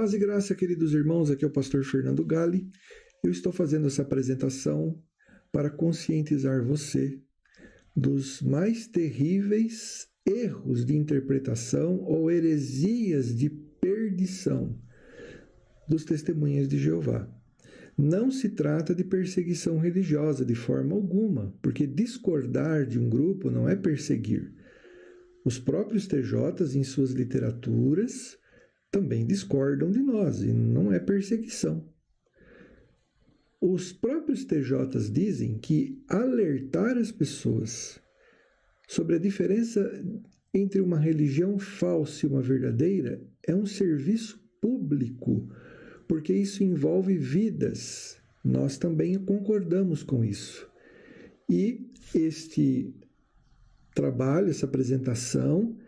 Paz e graça, queridos irmãos, aqui é o pastor Fernando Galli. Eu estou fazendo essa apresentação para conscientizar você dos mais terríveis erros de interpretação ou heresias de perdição dos testemunhas de Jeová. Não se trata de perseguição religiosa de forma alguma, porque discordar de um grupo não é perseguir. Os próprios TJs, em suas literaturas, também discordam de nós, e não é perseguição. Os próprios TJs dizem que alertar as pessoas sobre a diferença entre uma religião falsa e uma verdadeira é um serviço público, porque isso envolve vidas. Nós também concordamos com isso. E este trabalho, essa apresentação,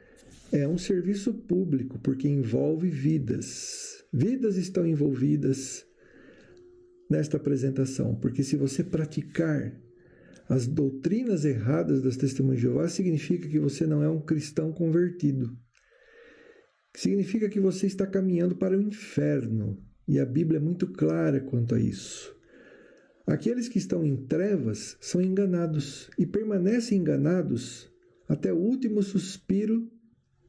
é um serviço público, porque envolve vidas. Vidas estão envolvidas nesta apresentação, porque se você praticar as doutrinas erradas das testemunhas de Jeová, significa que você não é um cristão convertido. Significa que você está caminhando para o inferno, e a Bíblia é muito clara quanto a isso. Aqueles que estão em trevas são enganados, e permanecem enganados até o último suspiro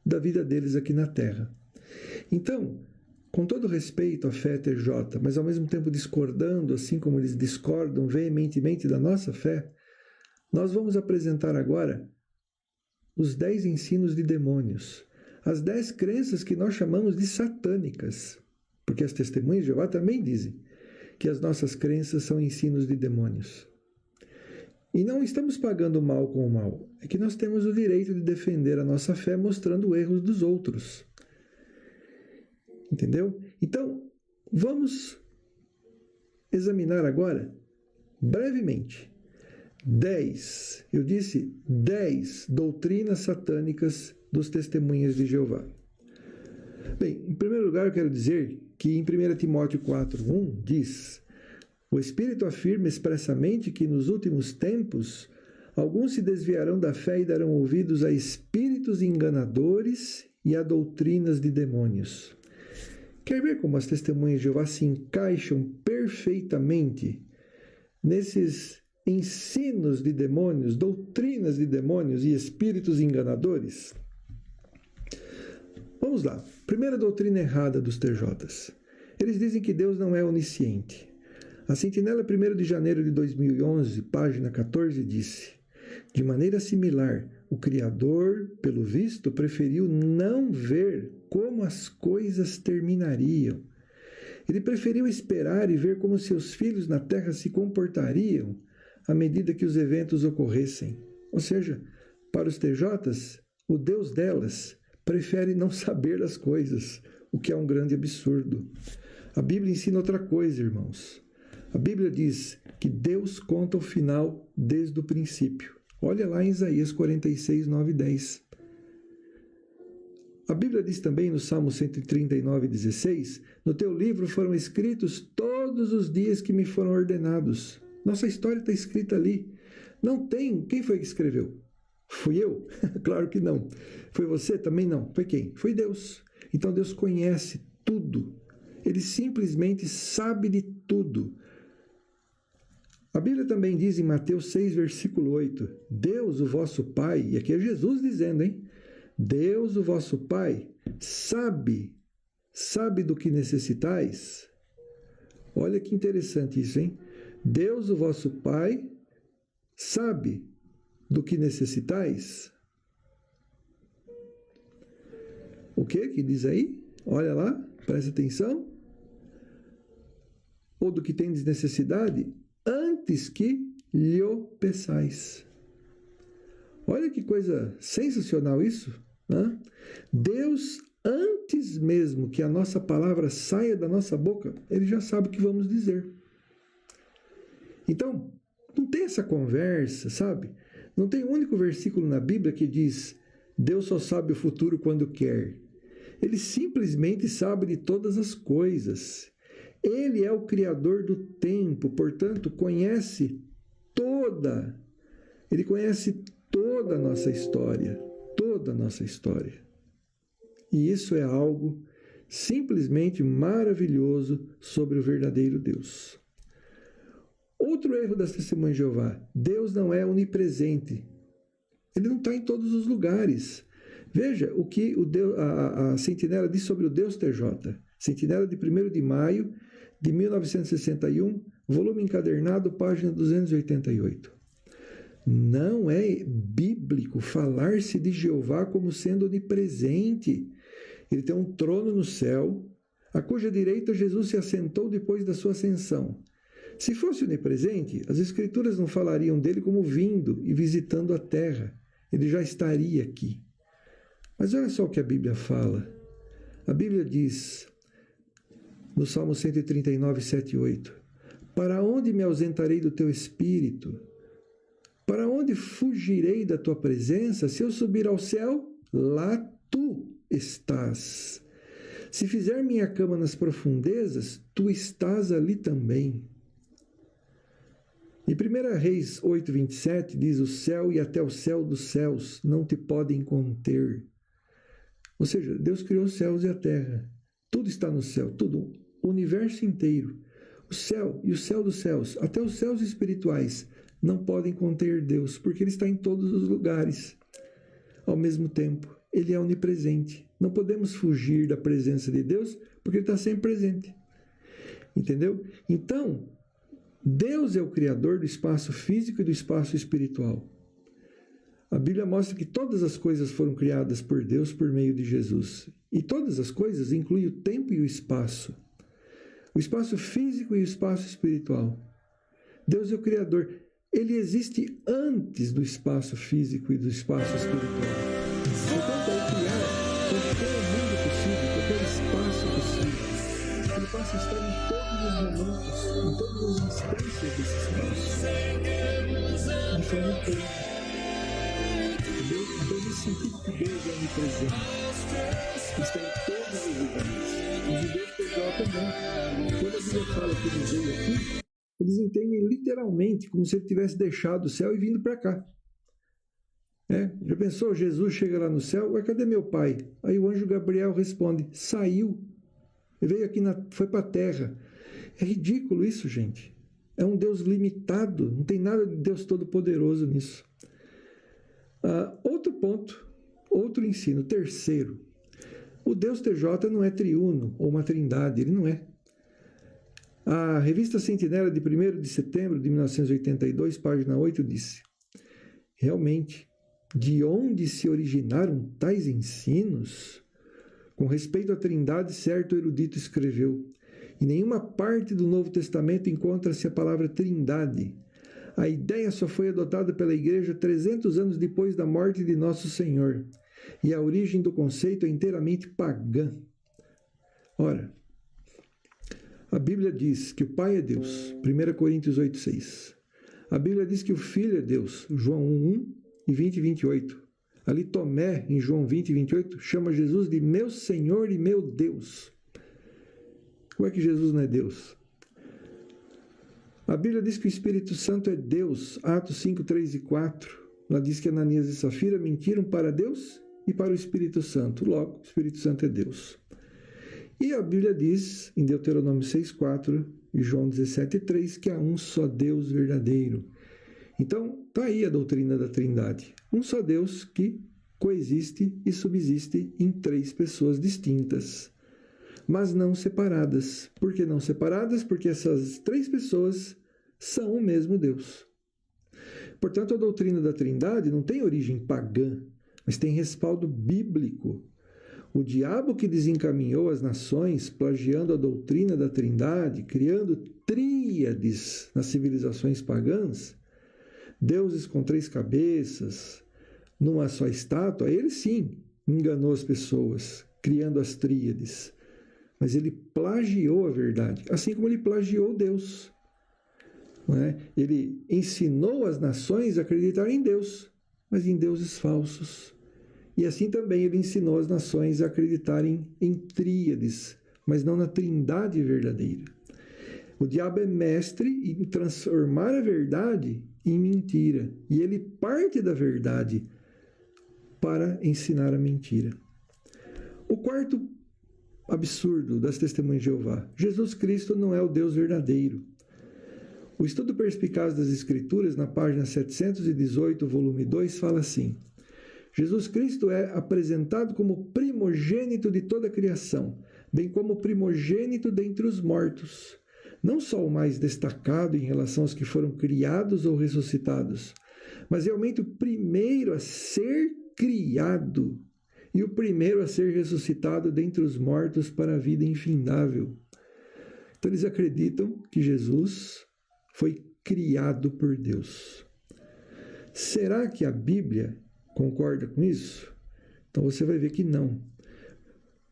da vida deles aqui na Terra. Então, com todo respeito à fé TJ, mas ao mesmo tempo discordando, assim como eles discordam veementemente da nossa fé, nós vamos apresentar agora os 10 ensinos de demônios, as 10 crenças que nós chamamos de satânicas, porque as testemunhas de Jeová também dizem que as nossas crenças são ensinos de demônios. E não estamos pagando o mal com o mal, é que nós temos o direito de defender a nossa fé mostrando erros dos outros. Entendeu? Então, vamos examinar agora, brevemente, 10 doutrinas satânicas dos testemunhas de Jeová. Bem, em primeiro lugar eu quero dizer que em 1 Timóteo 4:1 diz: o Espírito afirma expressamente que nos últimos tempos alguns se desviarão da fé e darão ouvidos a espíritos enganadores e a doutrinas de demônios. Quer ver como as testemunhas de Jeová se encaixam perfeitamente nesses ensinos de demônios, doutrinas de demônios e espíritos enganadores? Vamos lá. Primeira doutrina errada dos TJs. Eles dizem que Deus não é onisciente. A Sentinela, 1º de janeiro de 2011, página 14, disse: de maneira similar, o Criador, pelo visto, preferiu não ver como as coisas terminariam. Ele preferiu esperar e ver como seus filhos na terra se comportariam à medida que os eventos ocorressem. Ou seja, para os TJs, o Deus delas prefere não saber das coisas, o que é um grande absurdo. A Bíblia ensina outra coisa, irmãos. A Bíblia diz que Deus conta o final desde o princípio. Olha lá em Isaías 46, 9 e 10. A Bíblia diz também no Salmo 139, 16: no teu livro foram escritos todos os dias que me foram ordenados. Nossa história está escrita ali. Não tem. Quem foi que escreveu? Fui eu? Claro que não. Foi você? Também não. Foi quem? Foi Deus. Então Deus conhece tudo. Ele simplesmente sabe de tudo. A Bíblia também diz em Mateus 6, versículo 8: Deus, o vosso Pai, e aqui é Jesus dizendo, hein? Deus, o vosso Pai, sabe do que necessitais. Olha que interessante isso, hein? Deus, o vosso Pai, sabe do que necessitais. O que diz aí? Olha lá, presta atenção. Ou do que tendes necessidade, antes que lhe peçais. Olha que coisa sensacional isso, né? Deus, antes mesmo que a nossa palavra saia da nossa boca, Ele já sabe o que vamos dizer. Então, não tem essa conversa, sabe? Não tem um único versículo na Bíblia que diz: Deus só sabe o futuro quando quer. Ele simplesmente sabe de todas as coisas. Ele é o Criador do tempo, portanto, Ele conhece toda a nossa história, E isso é algo simplesmente maravilhoso sobre o verdadeiro Deus. Outro erro das testemunhas de Jeová: Deus não é onipresente. Ele não está em todos os lugares. Veja o que a Sentinela diz sobre o Deus TJ. Sentinela de 1º de maio de 1961, volume encadernado, página 288. Não é bíblico falar-se de Jeová como sendo onipresente. Ele tem um trono no céu, a cuja direita Jesus se assentou depois da sua ascensão. Se fosse onipresente, as Escrituras não falariam dele como vindo e visitando a terra. Ele já estaria aqui. Mas olha só o que a Bíblia fala. A Bíblia diz, no Salmo 139, 7 e 8, para onde me ausentarei do teu espírito? Para onde fugirei da tua presença? Se eu subir ao céu, lá tu estás. Se fizer minha cama nas profundezas, tu estás ali também. Em 1 Reis 8, 27, diz, o céu e até o céu dos céus não te podem conter. Ou seja, Deus criou os céus e a terra. Tudo está no céu, tudo, o universo inteiro. O céu e o céu dos céus, até os céus espirituais, não podem conter Deus, porque Ele está em todos os lugares. Ao mesmo tempo, Ele é onipresente. Não podemos fugir da presença de Deus, porque Ele está sempre presente. Entendeu? Então, Deus é o Criador do espaço físico e do espaço espiritual. A Bíblia mostra que todas as coisas foram criadas por Deus por meio de Jesus. E todas as coisas incluem o tempo e o espaço físico e o espaço espiritual. Deus é o Criador. Ele existe antes do espaço físico e do espaço espiritual. Portanto, ao criar qualquer mundo possível, qualquer espaço possível, Ele passa a estar em todos os momentos, em todas as instâncias desse espaço, de forma plena. Então, nesse sentido que Deus é onipresente, está em todos os lugares. Os judeus PJ também. Quando a Bíblia fala que ele veio aqui, eles entendem literalmente como se ele tivesse deixado o céu e vindo para cá. Já pensou? Jesus chega lá no céu, ué, cadê meu pai? Aí o anjo Gabriel responde, saiu. Ele veio aqui, foi para a terra. É ridículo isso, gente. É um Deus limitado, não tem nada de Deus Todo-Poderoso nisso. Outro ponto, outro ensino, terceiro. O Deus TJ não é triuno ou uma trindade, ele não é. A revista Sentinela de 1º de setembro de 1982, página 8, disse: realmente, de onde se originaram tais ensinos? Com respeito à trindade, certo erudito escreveu: em nenhuma parte do Novo Testamento encontra-se a palavra trindade. A ideia só foi adotada pela Igreja 300 anos depois da morte de Nosso Senhor, e a origem do conceito é inteiramente pagã. Ora, a Bíblia diz que o Pai é Deus, 1 Coríntios 8,6. A Bíblia diz que o Filho é Deus, João 1 e 20 e 28. Ali Tomé, em João 20 e 28, chama Jesus de meu Senhor e meu Deus. Como é que Jesus não é Deus? A Bíblia diz que o Espírito Santo é Deus, Atos 5, 3 e 4. Ela diz que Ananias e Safira mentiram para Deus e para o Espírito Santo. Logo, o Espírito Santo é Deus. E a Bíblia diz, em Deuteronômio 6, 4 e João 17, 3, que há um só Deus verdadeiro. Então, está aí a doutrina da Trindade. Um só Deus que coexiste e subsiste em 3 pessoas distintas, mas não separadas. Por que não separadas? Porque essas 3 pessoas são o mesmo Deus. Portanto, a doutrina da Trindade não tem origem pagã, mas tem respaldo bíblico. O diabo que desencaminhou as nações, plagiando a doutrina da Trindade, criando tríades nas civilizações pagãs, deuses com 3 cabeças, numa só estátua, ele sim enganou as pessoas, criando as tríades. Mas ele plagiou a verdade, assim como ele plagiou Deus. Não é? Ele ensinou as nações a acreditar em Deus, mas em deuses falsos. E assim também ele ensinou as nações a acreditarem em tríades, mas não na trindade verdadeira. O diabo é mestre em transformar a verdade em mentira. E ele parte da verdade para ensinar a mentira. O quarto absurdo das testemunhas de Jeová. Jesus Cristo não é o Deus verdadeiro. O Estudo Perspicaz das Escrituras, na página 718, volume 2, fala assim: Jesus Cristo é apresentado como primogênito de toda a criação, bem como primogênito dentre os mortos. Não só o mais destacado em relação aos que foram criados ou ressuscitados, mas realmente o primeiro a ser criado e o primeiro a ser ressuscitado dentre os mortos para a vida infindável. Então eles acreditam que Jesus foi criado por Deus. Será que a Bíblia concorda com isso? Então você vai ver que não.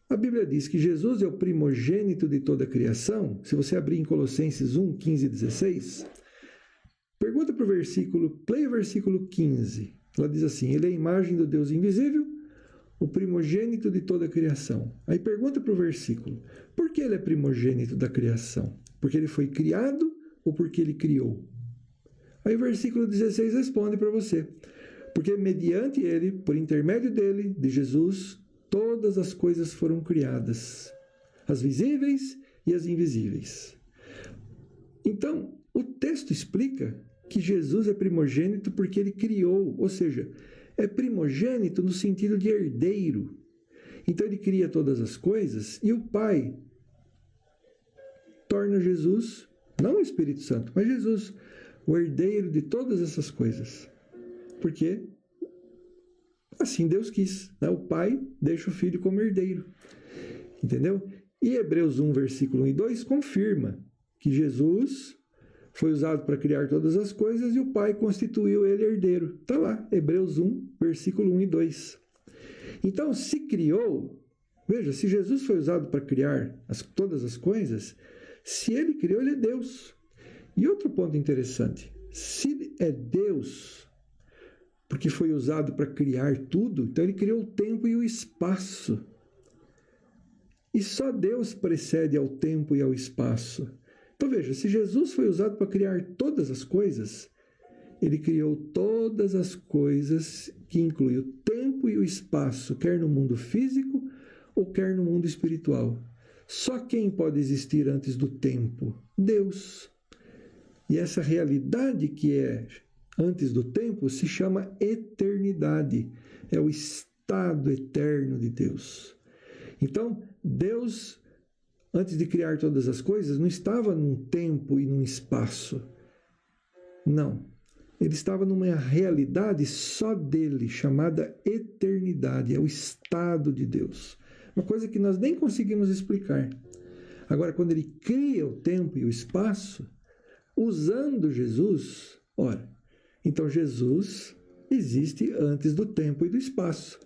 A Bíblia diz que Jesus é o primogênito de toda a criação. Se você abrir em Colossenses 1, 15 e 16, pergunta para o versículo, leia o versículo 15. Ela diz assim: ele é a imagem do Deus invisível, o primogênito de toda a criação. Aí pergunta para o versículo: por que ele é primogênito da criação? Porque ele foi criado ou porque ele criou? Aí o versículo 16 responde para você: porque mediante ele, por intermédio dele, de Jesus, todas as coisas foram criadas, as visíveis e as invisíveis. Então, o texto explica que Jesus é primogênito porque ele criou, ou seja, é primogênito no sentido de herdeiro. Então ele cria todas as coisas e o Pai torna Jesus, não o Espírito Santo, mas Jesus, o herdeiro de todas essas coisas. Porque assim Deus quis, né? O Pai deixa o Filho como herdeiro. Entendeu? E Hebreus 1, versículo 1 e 2 confirma que Jesus foi usado para criar todas as coisas e o Pai constituiu ele herdeiro. Está lá, Hebreus 1, versículo 1 e 2. Então, se criou, veja, se Jesus foi usado para criar todas as coisas, se ele criou, ele é Deus. E outro ponto interessante, se é Deus, porque foi usado para criar tudo, então ele criou o tempo e o espaço. E só Deus precede ao tempo e ao espaço. Então veja, se Jesus foi usado para criar todas as coisas, ele criou todas as coisas, que inclui o tempo e o espaço, quer no mundo físico ou quer no mundo espiritual. Só quem pode existir antes do tempo? Deus. E essa realidade que é antes do tempo se chama eternidade. É o estado eterno de Deus. Então, Deus, antes de criar todas as coisas, não estava num tempo e num espaço. Não. Ele estava numa realidade só dele, chamada eternidade. É o estado de Deus. Uma coisa que nós nem conseguimos explicar. Agora, quando ele cria o tempo e o espaço, usando Jesus, ora, então Jesus existe antes do tempo e do espaço,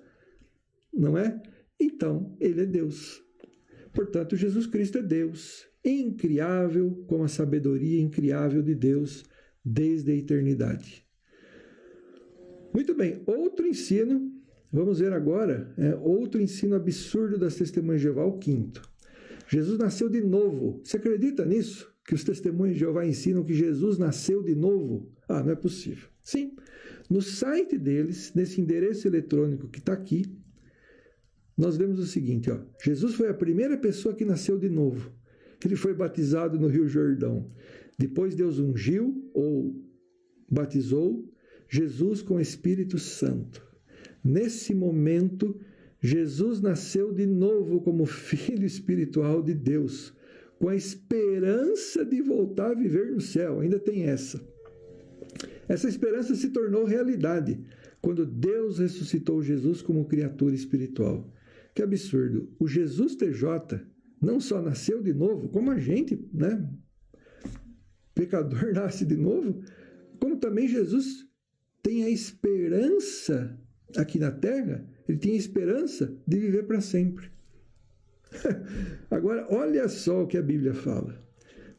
não é? Então, ele é Deus. Portanto, Jesus Cristo é Deus, incriável, com a sabedoria incriável de Deus desde a eternidade. Muito bem, outro ensino, vamos ver agora, outro ensino absurdo das testemunhas de Jeová, o quinto. Jesus nasceu de novo. Você acredita nisso? Que os testemunhos de Jeová ensinam que Jesus nasceu de novo? Ah, não é possível. Sim, no site deles, nesse endereço eletrônico que está aqui, nós vemos o seguinte, ó: Jesus foi a primeira pessoa que nasceu de novo. Ele foi batizado no Rio Jordão. Depois Deus ungiu ou batizou Jesus com o Espírito Santo. Nesse momento, Jesus nasceu de novo como filho espiritual de Deus, com a esperança de voltar a viver no céu. Ainda tem essa. Essa esperança se tornou realidade quando Deus ressuscitou Jesus como criatura espiritual. Que absurdo! O Jesus TJ não só nasceu de novo, como a gente, né? Pecador nasce de novo, como também Jesus tem a esperança aqui na terra, ele tem a esperança de viver para sempre. Agora, olha só o que a Bíblia fala.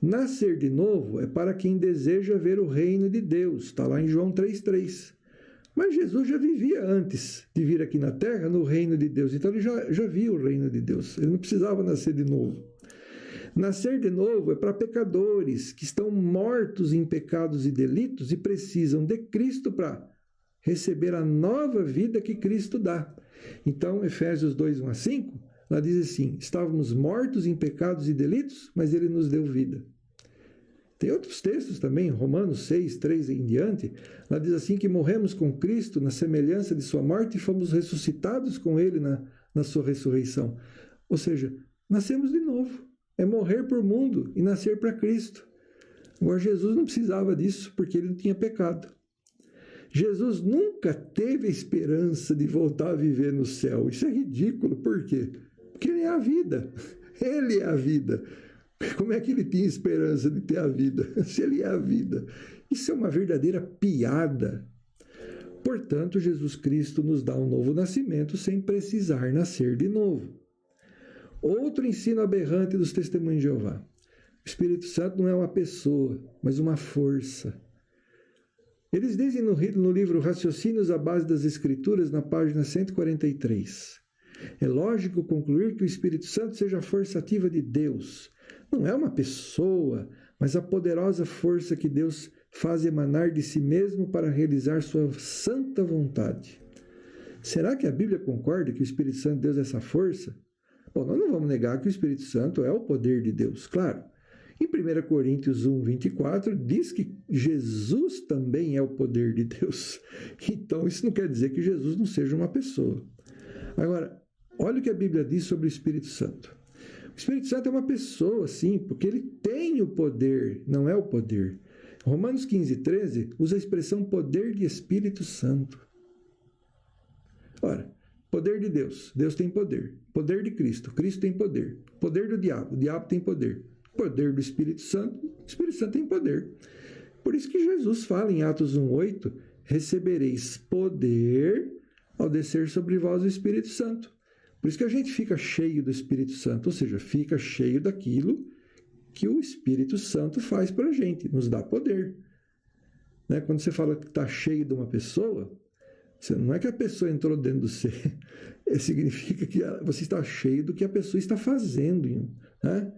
Nascer de novo é para quem deseja ver o reino de Deus. Está lá em João 3,3. Mas Jesus já vivia antes de vir aqui na terra no reino de Deus. Então ele já via o reino de Deus. Ele não precisava nascer de novo. Nascer de novo é para pecadores que estão mortos em pecados e delitos e precisam de Cristo para receber a nova vida que Cristo dá. Então, Efésios 2, 1 a 5, Lá diz assim: estávamos mortos em pecados e delitos, mas ele nos deu vida. Tem outros textos também, Romanos 6, 3 em diante, lá diz assim que morremos com Cristo na semelhança de sua morte e fomos ressuscitados com ele na sua ressurreição. Ou seja, nascemos de novo. É morrer por mundo e nascer para Cristo. Agora, Jesus não precisava disso, porque ele não tinha pecado. Jesus nunca teve a esperança de voltar a viver no céu. Isso é ridículo. Por quê? Porque ele é a vida. Ele é a vida. Como é que ele tinha esperança de ter a vida, se ele é a vida? Isso é uma verdadeira piada. Portanto, Jesus Cristo nos dá um novo nascimento sem precisar nascer de novo. Outro ensino aberrante dos testemunhos de Jeová. O Espírito Santo não é uma pessoa, mas uma força. Eles dizem no livro Raciocínios à Base das Escrituras, na página 143. É lógico concluir que o Espírito Santo seja a força ativa de Deus. Não é uma pessoa, mas a poderosa força que Deus faz emanar de si mesmo para realizar sua santa vontade. Será que a Bíblia concorda que o Espírito Santo de Deus é essa força? Bom, nós não vamos negar que o Espírito Santo é o poder de Deus, claro. Em 1 Coríntios 1, 24, diz que Jesus também é o poder de Deus. Então, isso não quer dizer que Jesus não seja uma pessoa. Agora, olha o que a Bíblia diz sobre o Espírito Santo. O Espírito Santo é uma pessoa, sim, porque ele tem o poder, não é o poder. Romanos 15, 13 usa a expressão poder de Espírito Santo. Ora, poder de Deus, Deus tem poder. Poder de Cristo, Cristo tem poder. Poder do diabo, o diabo tem poder. Poder do Espírito Santo, o Espírito Santo tem poder. Por isso que Jesus fala em Atos 1,8, recebereis poder ao descer sobre vós o Espírito Santo. Por isso que a gente fica cheio do Espírito Santo, ou seja, fica cheio daquilo que o Espírito Santo faz para a gente, nos dá poder. Né? Quando você fala que está cheio de uma pessoa, não é que a pessoa entrou dentro de você, significa que você está cheio do que a pessoa está fazendo, né?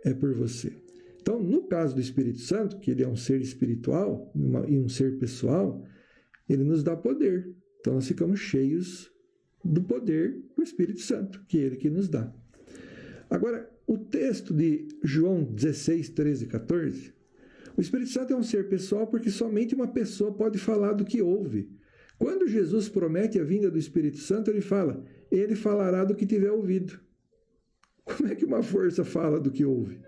É por você. Então, no caso do Espírito Santo, que ele é um ser espiritual e um ser pessoal, ele nos dá poder. Então, nós ficamos cheios do poder do Espírito Santo, que é ele que nos dá. Agora, o texto de João 16, 13 e 14, o Espírito Santo é um ser pessoal porque somente uma pessoa pode falar do que ouve. Quando Jesus promete a vinda do Espírito Santo, ele falará do que tiver ouvido. Como é que uma força fala do que ouve?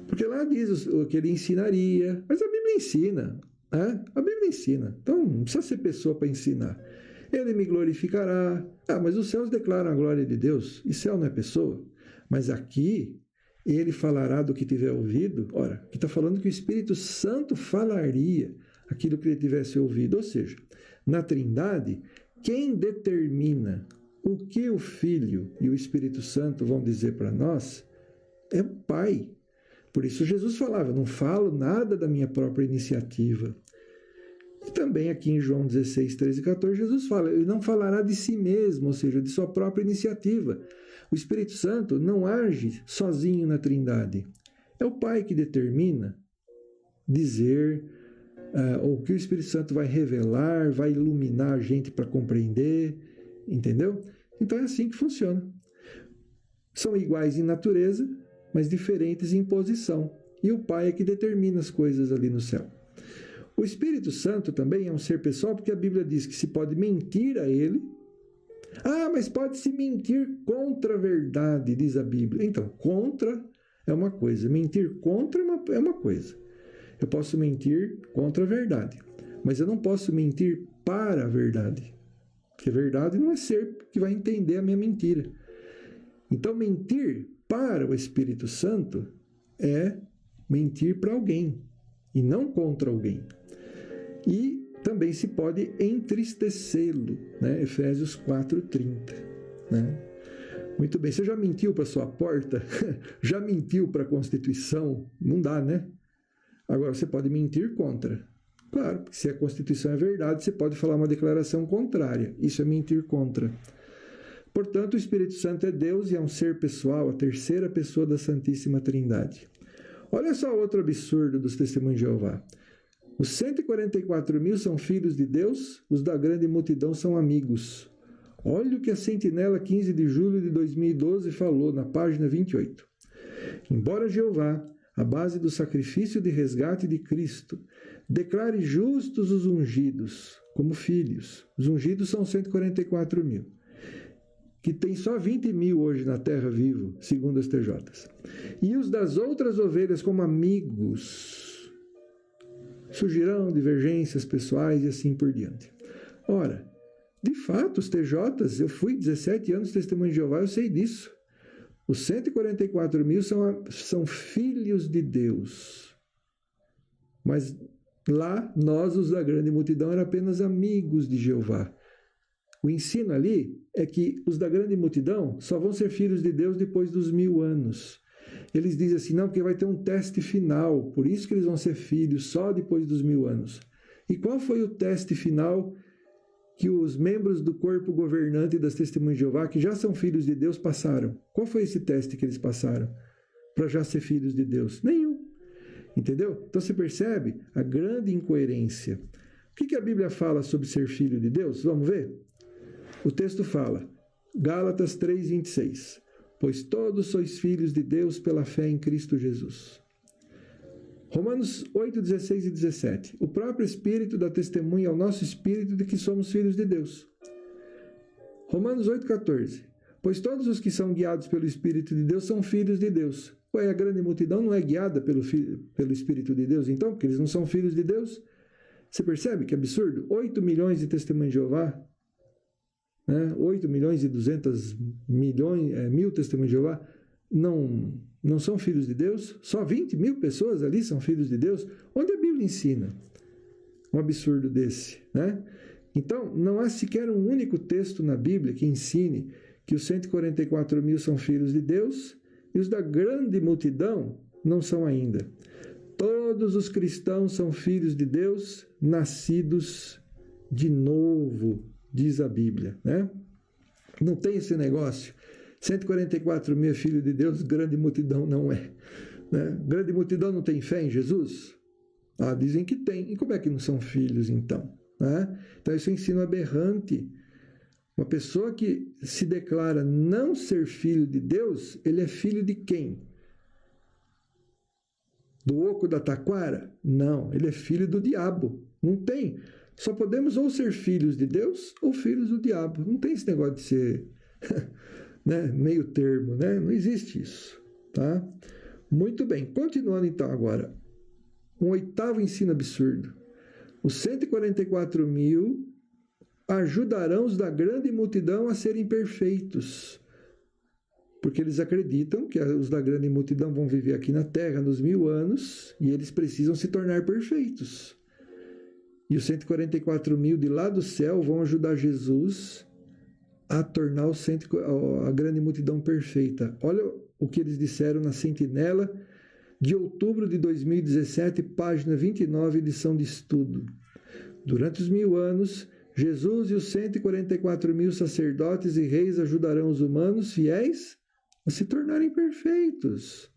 Porque lá diz o que ele ensinaria, mas a Bíblia ensina, né? A Bíblia ensina, então não precisa ser pessoa para ensinar. Ele me glorificará. Mas os céus declaram a glória de Deus. E céu não é pessoa. Mas aqui, ele falará do que tiver ouvido. Ora, aqui está falando que o Espírito Santo falaria aquilo que ele tivesse ouvido. Ou seja, na Trindade, quem determina o que o Filho e o Espírito Santo vão dizer para nós é o Pai. Por isso Jesus falava, não falo nada da minha própria iniciativa. E também aqui em João 16, 13 e 14, Jesus fala, ele não falará de si mesmo, ou seja, de sua própria iniciativa. O Espírito Santo não age sozinho na Trindade. É o Pai que determina dizer o que o Espírito Santo vai revelar, vai iluminar a gente para compreender, entendeu? Então é assim que funciona. São iguais em natureza, mas diferentes em posição. E o Pai é que determina as coisas ali no céu. O Espírito Santo também é um ser pessoal, porque a Bíblia diz que se pode mentir a ele. Mas pode-se mentir contra a verdade, diz a Bíblia. Então, contra é uma coisa, mentir contra é uma coisa. Eu posso mentir contra a verdade, mas eu não posso mentir para a verdade. Porque a verdade não é ser que vai entender a minha mentira. Então, mentir para o Espírito Santo é mentir para alguém e não contra alguém. E também se pode entristecê-lo, né? Efésios 4:30. Né? Muito bem, você já mentiu para sua porta? Já mentiu para a Constituição? Não dá, né? Agora, você pode mentir contra. Claro, porque se a Constituição é verdade, você pode falar uma declaração contrária. Isso é mentir contra. Portanto, o Espírito Santo é Deus e é um ser pessoal, a terceira pessoa da Santíssima Trindade. Olha só outro absurdo dos testemunhos de Jeová. Os 144.000 são filhos de Deus, os da grande multidão são amigos. Olha o que a Sentinela 15 de julho de 2012 falou na página 28. Embora Jeová, a base do sacrifício de resgate de Cristo, declare justos os ungidos como filhos. Os ungidos são 144 mil, que tem só 20 mil hoje na terra vivo, segundo as TJs. E os das outras ovelhas como amigos. Surgirão divergências pessoais e assim por diante. Ora, de fato, os TJs, eu fui 17 anos testemunho de Jeová, eu sei disso. Os 144 mil são filhos de Deus. Mas lá, nós, os da grande multidão, eram apenas amigos de Jeová. O ensino ali é que os da grande multidão só vão ser filhos de Deus depois dos 1000 anos. Eles dizem assim, não, porque vai ter um teste final, por isso que eles vão ser filhos só depois dos 1000 anos. E qual foi o teste final que os membros do corpo governante das Testemunhas de Jeová, que já são filhos de Deus, passaram? Qual foi esse teste que eles passaram para já ser filhos de Deus? Nenhum. Entendeu? Então você percebe a grande incoerência. O que a Bíblia fala sobre ser filho de Deus? Vamos ver? O texto fala, Gálatas 3:26, pois todos sois filhos de Deus pela fé em Cristo Jesus. Romanos 8:16 e 17, o próprio Espírito dá testemunha ao nosso Espírito de que somos filhos de Deus. Romanos 8:14, pois todos os que são guiados pelo Espírito de Deus são filhos de Deus. Ué, a grande multidão não é guiada pelo Espírito de Deus, então? Porque eles não são filhos de Deus? Você percebe que absurdo? 8 milhões de testemunhos de Jeová, 8 milhões e 200 mil testemunhos de Jeová não são filhos de Deus? Só 20 mil pessoas ali são filhos de Deus? Onde a Bíblia ensina um absurdo desse? Então, não há sequer um único texto na Bíblia que ensine que os 144 mil são filhos de Deus e os da grande multidão não são ainda. Todos os cristãos são filhos de Deus, nascidos de novo, diz a Bíblia, Não tem esse negócio. 144 mil é filho de Deus, grande multidão não é. Grande multidão não tem fé em Jesus? Dizem que tem. E como é que não são filhos, então? Então, isso é um ensino aberrante. Uma pessoa que se declara não ser filho de Deus, ele é filho de quem? Do oco da taquara? Não, ele é filho do diabo. Não tem. Só podemos ou ser filhos de Deus ou filhos do diabo. Não tem esse negócio de ser meio termo, Não existe isso, tá? Muito bem, continuando então agora. Um oitavo ensino absurdo. Os 144 mil ajudarão os da grande multidão a serem perfeitos. Porque eles acreditam que os da grande multidão vão viver aqui na Terra nos 1000 anos e eles precisam se tornar perfeitos. E os 144 mil de lá do céu vão ajudar Jesus a tornar a grande multidão perfeita. Olha o que eles disseram na Sentinela de outubro de 2017, página 29, edição de estudo. Durante os 1000 anos, Jesus e os 144 mil sacerdotes e reis ajudarão os humanos fiéis a se tornarem perfeitos.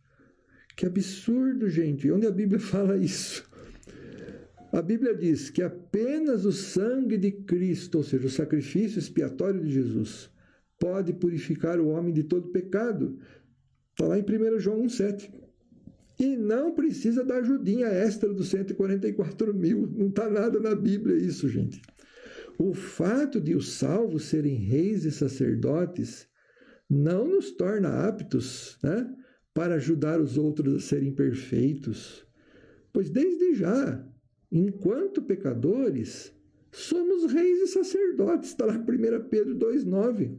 Que absurdo, gente! Onde a Bíblia fala isso? A Bíblia diz que apenas o sangue de Cristo, ou seja, o sacrifício expiatório de Jesus, pode purificar o homem de todo pecado. Está lá em 1 João 1,7. E não precisa da ajudinha extra dos 144 mil. Não está nada na Bíblia isso, gente. O fato de os salvos serem reis e sacerdotes não nos torna aptos para ajudar os outros a serem perfeitos. Pois desde já, enquanto pecadores, somos reis e sacerdotes. Está lá 1 Pedro 2,9.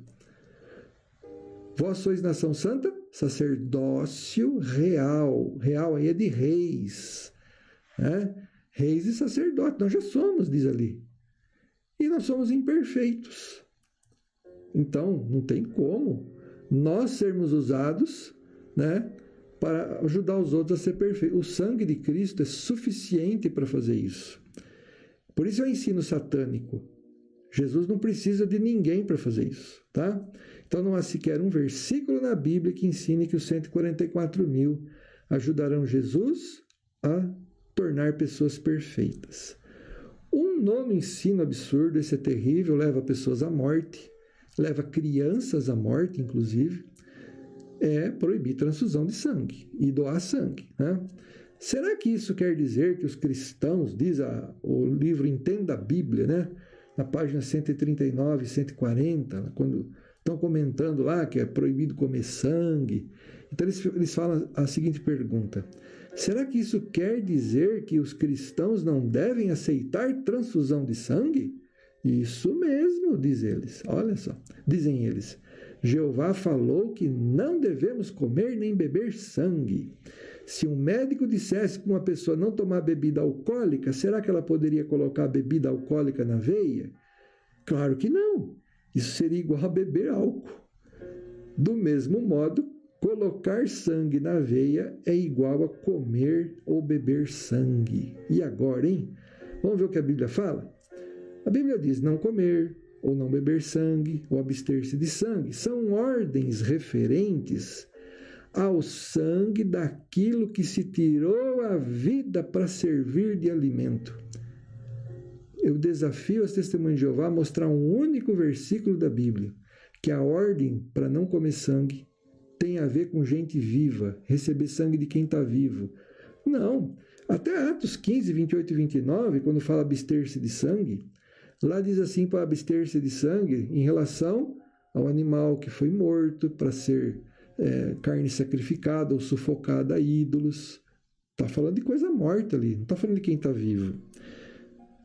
Vós sois nação santa, sacerdócio real. Real aí é de reis. Reis e sacerdotes. Nós já somos, diz ali. E nós somos imperfeitos. Então, não tem como nós sermos usados para ajudar os outros a ser perfeitos. O sangue de Cristo é suficiente para fazer isso. Por isso é o ensino satânico. Jesus não precisa de ninguém para fazer isso, tá? Então não há sequer um versículo na Bíblia que ensine que os 144 mil ajudarão Jesus a tornar pessoas perfeitas. Um nono ensino absurdo, esse é terrível, leva pessoas à morte, leva crianças à morte, inclusive, é proibir transfusão de sangue e doar sangue, né? Será que isso quer dizer que os cristãos, diz o livro Entenda a Bíblia, né? Na página 139 e 140, quando estão comentando lá que é proibido comer sangue, então eles falam a seguinte pergunta: será que isso quer dizer que os cristãos não devem aceitar transfusão de sangue? Isso mesmo, diz eles. Olha só, dizem eles. Jeová falou que não devemos comer nem beber sangue. Se um médico dissesse para uma pessoa não tomar bebida alcoólica, será que ela poderia colocar bebida alcoólica na veia? Claro que não. Isso seria igual a beber álcool. Do mesmo modo, colocar sangue na veia é igual a comer ou beber sangue. E agora, hein? Vamos ver o que a Bíblia fala? A Bíblia diz não comer, ou não beber sangue, ou abster-se de sangue. São ordens referentes ao sangue daquilo que se tirou a vida para servir de alimento. Eu desafio as testemunhas de Jeová a mostrar um único versículo da Bíblia, que a ordem para não comer sangue tem a ver com gente viva, receber sangue de quem está vivo. Não. Até Atos 15, 28 e 29, quando fala abster-se de sangue, lá diz assim para abster-se de sangue em relação ao animal que foi morto para ser carne sacrificada ou sufocada a ídolos. Está falando de coisa morta ali, não está falando de quem está vivo.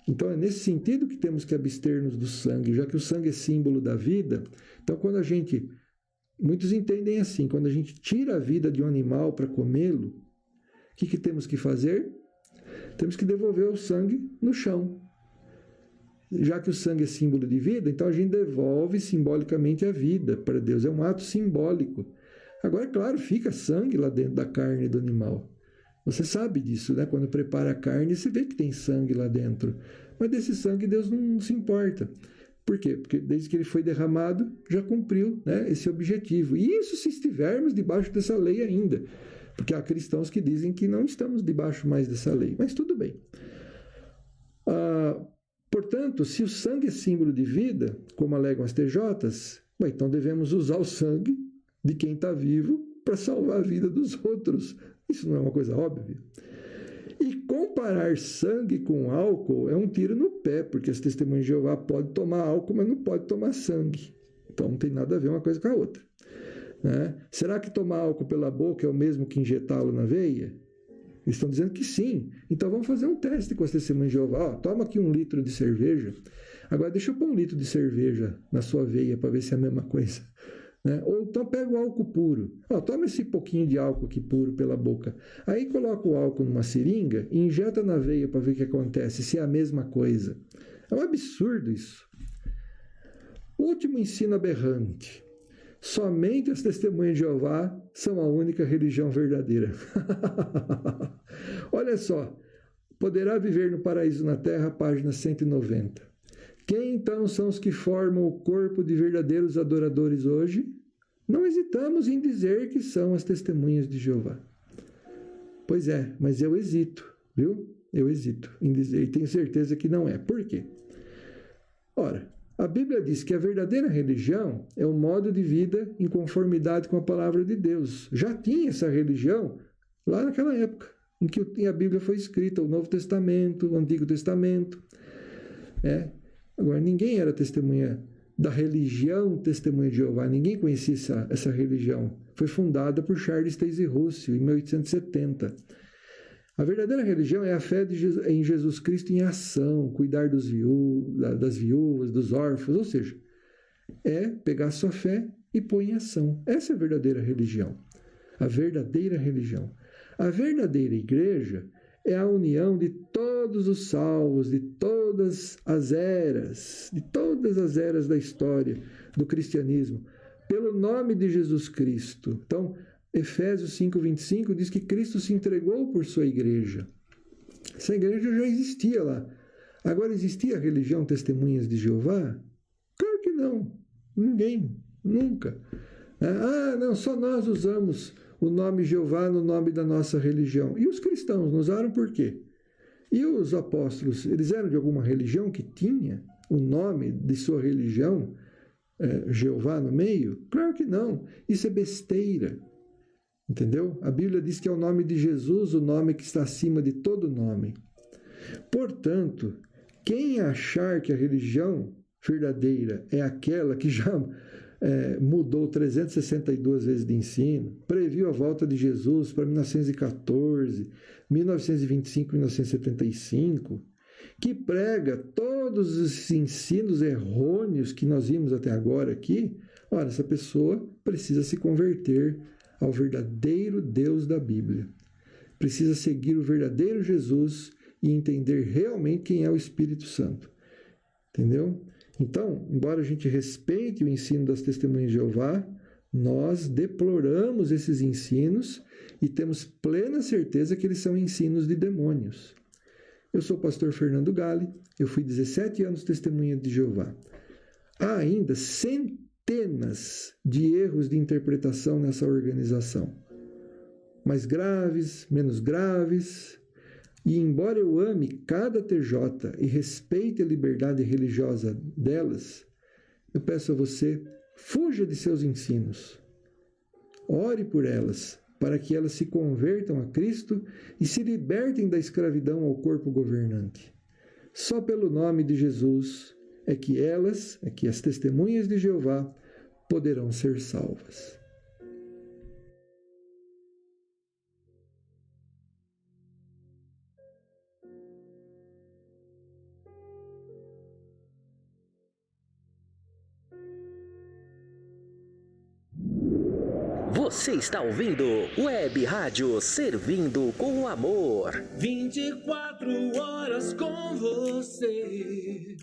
Então é nesse sentido que temos que abster-nos do sangue, já que o sangue é símbolo da vida. Então muitos entendem assim, quando a gente tira a vida de um animal para comê-lo, o que temos que fazer? Temos que devolver o sangue no chão. Já que o sangue é símbolo de vida, então a gente devolve simbolicamente a vida para Deus. É um ato simbólico. Agora, claro, fica sangue lá dentro da carne do animal. Você sabe disso, né? Quando prepara a carne, você vê que tem sangue lá dentro. Mas desse sangue Deus não se importa. Por quê? Porque desde que ele foi derramado, já cumpriu, né, esse objetivo. E isso se estivermos debaixo dessa lei ainda. Porque há cristãos que dizem que não estamos debaixo mais dessa lei. Mas tudo bem. Portanto, se o sangue é símbolo de vida, como alegam as TJs, então devemos usar o sangue de quem está vivo para salvar a vida dos outros. Isso não é uma coisa óbvia? E comparar sangue com álcool é um tiro no pé, porque as testemunhas de Jeová podem tomar álcool, mas não pode tomar sangue. Então não tem nada a ver uma coisa com a outra, né? Será que tomar álcool pela boca é o mesmo que injetá-lo na veia? Eles estão dizendo que sim. Então vamos fazer um teste com as testemunhas de Jeová. Toma aqui 1 litro de cerveja. Agora deixa eu pôr 1 litro de cerveja na sua veia para ver se é a mesma coisa, né? Ou então pega o álcool puro. Toma esse pouquinho de álcool aqui puro pela boca. Aí coloca o álcool numa seringa e injeta na veia para ver o que acontece, se é a mesma coisa. É um absurdo isso. Último ensino aberrante. Somente as testemunhas de Jeová são a única religião verdadeira. Olha só, poderá viver no paraíso na terra, página 190. Quem então são os que formam o corpo de verdadeiros adoradores hoje? Não hesitamos em dizer que são as testemunhas de Jeová. Pois é, mas eu hesito, viu? Eu hesito em dizer e tenho certeza que não é. Por quê? Ora, a Bíblia diz que a verdadeira religião é um modo de vida em conformidade com a palavra de Deus. Já tinha essa religião lá naquela época em que a Bíblia foi escrita, o Novo Testamento, o Antigo Testamento. Agora, ninguém era testemunha da religião Testemunha de Jeová, ninguém conhecia essa religião. Foi fundada por Charles Taze Russell em 1870. A verdadeira religião é a fé em Jesus Cristo em ação, cuidar das viúvas, dos órfãos, ou seja, é pegar sua fé e pôr em ação. Essa é a verdadeira religião. A verdadeira religião. A verdadeira igreja é a união de todos os salvos, de todas as eras da história do cristianismo, pelo nome de Jesus Cristo. Então, Efésios 5:25 diz que Cristo se entregou por sua igreja. Essa igreja já existia lá. Agora, existia a religião Testemunhas de Jeová? Claro que não. Ninguém. Nunca. Não, só nós usamos o nome Jeová no nome da nossa religião. E os cristãos não usaram por quê? E os apóstolos, eles eram de alguma religião que tinha o nome de sua religião? Jeová no meio? Claro que não. Isso é besteira. Entendeu? A Bíblia diz que é o nome de Jesus, o nome que está acima de todo nome. Portanto, quem achar que a religião verdadeira é aquela que já mudou 362 vezes de ensino, previu a volta de Jesus para 1914, 1925, 1975, que prega todos os ensinos errôneos que nós vimos até agora aqui, olha, essa pessoa precisa se converter ao verdadeiro Deus da Bíblia. Precisa seguir o verdadeiro Jesus e entender realmente quem é o Espírito Santo. Entendeu? Então, embora a gente respeite o ensino das Testemunhas de Jeová, nós deploramos esses ensinos e temos plena certeza que eles são ensinos de demônios. Eu sou o pastor Fernando Galli, eu fui 17 anos testemunha de Jeová. Há ainda centenas de erros de interpretação nessa organização. Mais graves, menos graves. E embora eu ame cada TJ e respeite a liberdade religiosa delas, eu peço a você, fuja de seus ensinos. Ore por elas, para que elas se convertam a Cristo e se libertem da escravidão ao corpo governante. Só pelo nome de Jesus é que as testemunhas de Jeová poderão ser salvas. Você está ouvindo Web Rádio Servindo com Amor. 24 horas com você.